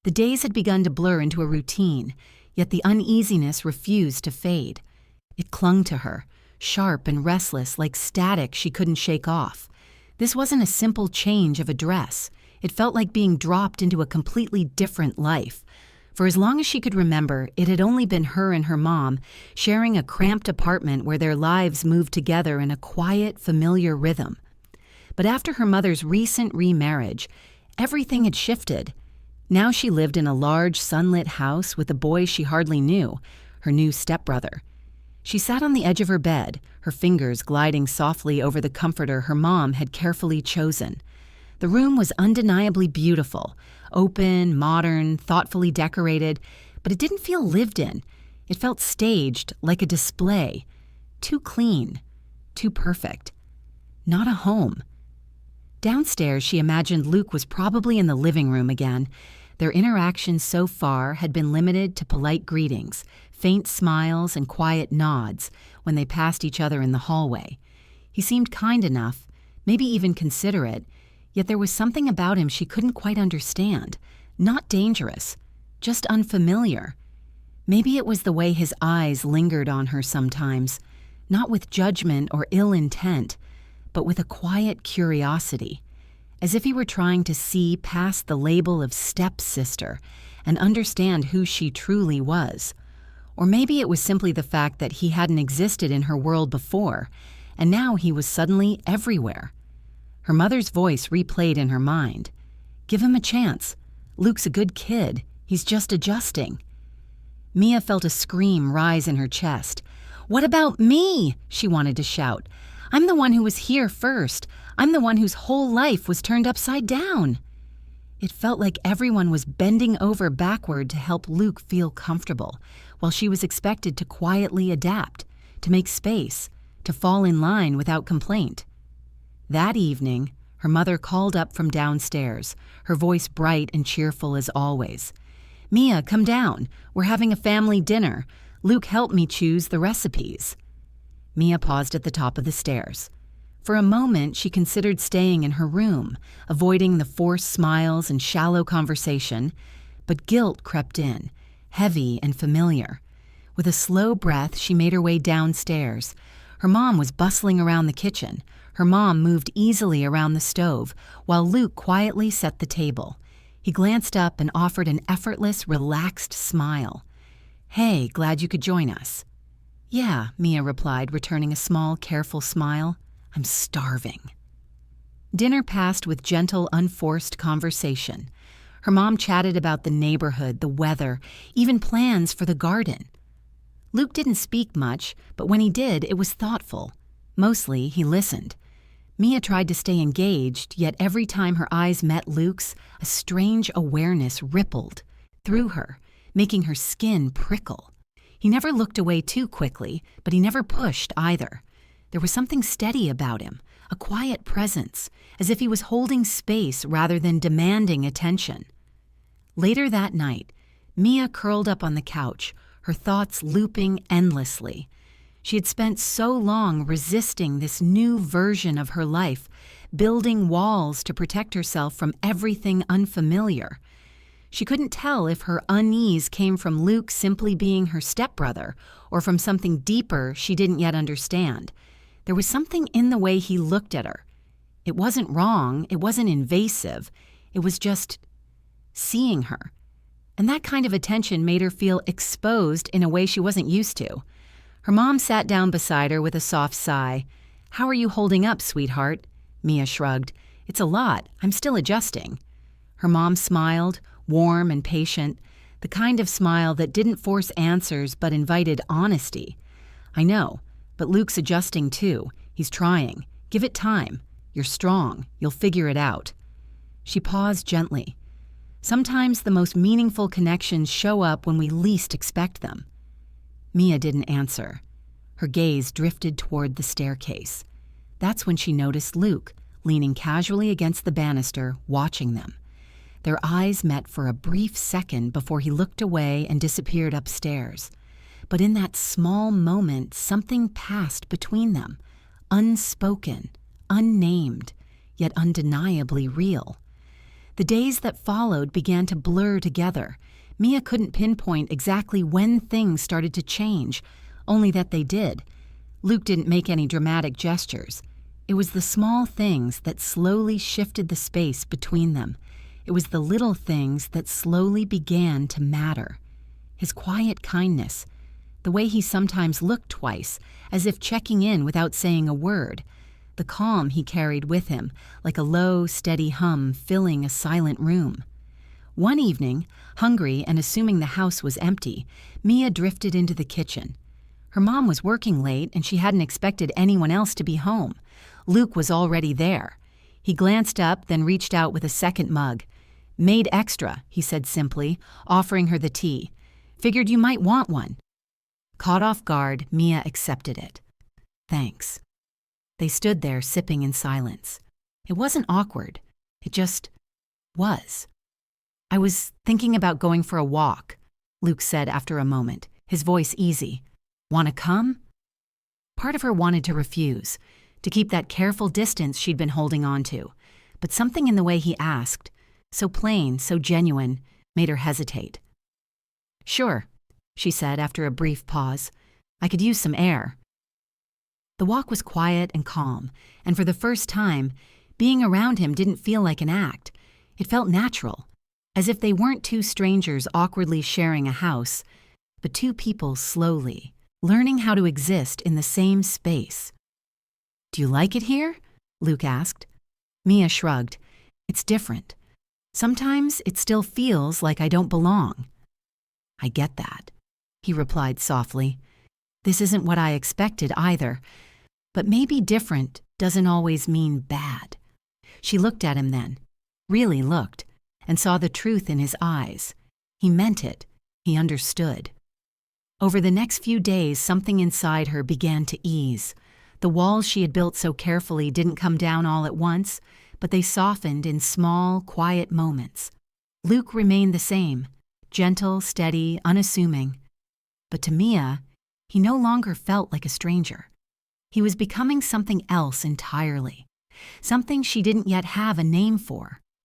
The days had begun to blur into a routine, yet the uneasiness refused to fade. It clung to her, sharp and restless like static she couldn't shake off. This wasn't a simple change of address. It felt like being dropped into a completely different life. For as long as she could remember, it had only been her and her mom, sharing a cramped apartment where their lives moved together in a quiet, familiar rhythm. But after her mother's recent remarriage, everything had shifted. Now she lived in a large, sunlit house with a boy she hardly knew, her new stepbrother. She sat on the edge of her bed, her fingers gliding softly over the comforter her mom had carefully chosen. The room was undeniably beautiful, open, modern, thoughtfully decorated, but it didn't feel lived in. It felt staged, like a display. Too clean, too perfect. Not a home. Downstairs, she imagined Luke was probably in the living room again. Their interactions so far had been limited to polite greetings, faint smiles and quiet nods when they passed each other in the hallway. He seemed kind enough, maybe even considerate, yet there was something about him she couldn't quite understand. Not dangerous, just unfamiliar. Maybe it was the way his eyes lingered on her sometimes, not with judgment or ill intent, but with a quiet curiosity, as if he were trying to see past the label of stepsister and understand who she truly was. Or maybe it was simply the fact that he hadn't existed in her world before, and now he was suddenly everywhere. Her mother's voice replayed in her mind. Give him a chance. Luke's a good kid. He's just adjusting. Mia felt a scream rise in her chest. What about me? She wanted to shout. I'm the one who was here first. I'm the one whose whole life was turned upside down. It felt like everyone was bending over backward to help Luke feel comfortable, while she was expected to quietly adapt, to make space, to fall in line without complaint. That evening, her mother called up from downstairs, her voice bright and cheerful as always. Mia, come down. We're having a family dinner. Luke helped me choose the recipes. Mia paused at the top of the stairs. For a moment, she considered staying in her room, avoiding the forced smiles and shallow conversation, but guilt crept in, heavy and familiar. With a slow breath, she made her way downstairs. Her mom was bustling around the kitchen. Her mom moved easily around the stove, while Luke quietly set the table. He glanced up and offered an effortless, relaxed smile. Hey, glad you could join us. Yeah, Mia replied, returning a small, careful smile. I'm starving. Dinner passed with gentle, unforced conversation. Her mom chatted about the neighborhood, the weather, even plans for the garden. Luke didn't speak much, but when he did, it was thoughtful. Mostly, he listened. Mia tried to stay engaged, yet every time her eyes met Luke's, a strange awareness rippled through her, making her skin prickle. He never looked away too quickly, but he never pushed either. There was something steady about him, a quiet presence, as if he was holding space rather than demanding attention. Later that night, Mia curled up on the couch, her thoughts looping endlessly. She had spent so long resisting this new version of her life, building walls to protect herself from everything unfamiliar. She couldn't tell if her unease came from Luke simply being her stepbrother or from something deeper she didn't yet understand. There was something in the way he looked at her. It wasn't wrong, it wasn't invasive, it was just seeing her. And that kind of attention made her feel exposed in a way she wasn't used to. Her mom sat down beside her with a soft sigh. How are you holding up, sweetheart? Mia shrugged. It's a lot. I'm still adjusting. Her mom smiled, warm and patient, the kind of smile that didn't force answers but invited honesty. I know, but Luke's adjusting too. He's trying. Give it time. You're strong. You'll figure it out. She paused gently. Sometimes the most meaningful connections show up when we least expect them. Mia didn't answer. Her gaze drifted toward the staircase. That's when she noticed Luke, leaning casually against the banister, watching them. Their eyes met for a brief second before he looked away and disappeared upstairs. But in that small moment, something passed between them, unspoken, unnamed, yet undeniably real. The days that followed began to blur together. Mia couldn't pinpoint exactly when things started to change, only that they did. Luke didn't make any dramatic gestures. It was the small things that slowly shifted the space between them. It was the little things that slowly began to matter. His quiet kindness, the way he sometimes looked twice, as if checking in without saying a word, the calm he carried with him, like a low, steady hum filling a silent room. One evening, hungry and assuming the house was empty, Mia drifted into the kitchen. Her mom was working late and she hadn't expected anyone else to be home. Luke was already there. He glanced up, then reached out with a second mug. "Made extra," he said simply, offering her the tea. "Figured you might want one." Caught off guard, Mia accepted it. "Thanks." They stood there sipping in silence. It wasn't awkward. It just was. "I was thinking about going for a walk," Luke said after a moment, his voice easy. "Want to come?" Part of her wanted to refuse, to keep that careful distance she'd been holding on to, but something in the way he asked, so plain, so genuine, made her hesitate. "Sure," she said after a brief pause. "I could use some air." The walk was quiet and calm, and for the first time, being around him didn't feel like an act. It felt natural, as if they weren't two strangers awkwardly sharing a house, but two people slowly, learning how to exist in the same space. "Do you like it here?" Luke asked. Mia shrugged. "It's different. Sometimes it still feels like I don't belong." "I get that," he replied softly. "This isn't what I expected either, but maybe different doesn't always mean bad." She looked at him then, really looked, and saw the truth in his eyes. He meant it. He understood. Over the next few days, something inside her began to ease. The walls she had built so carefully didn't come down all at once, but they softened in small, quiet moments. Luke remained the same, gentle, steady, unassuming. But to Mia, he no longer felt like a stranger. He was becoming something else entirely, something she didn't yet have a name for.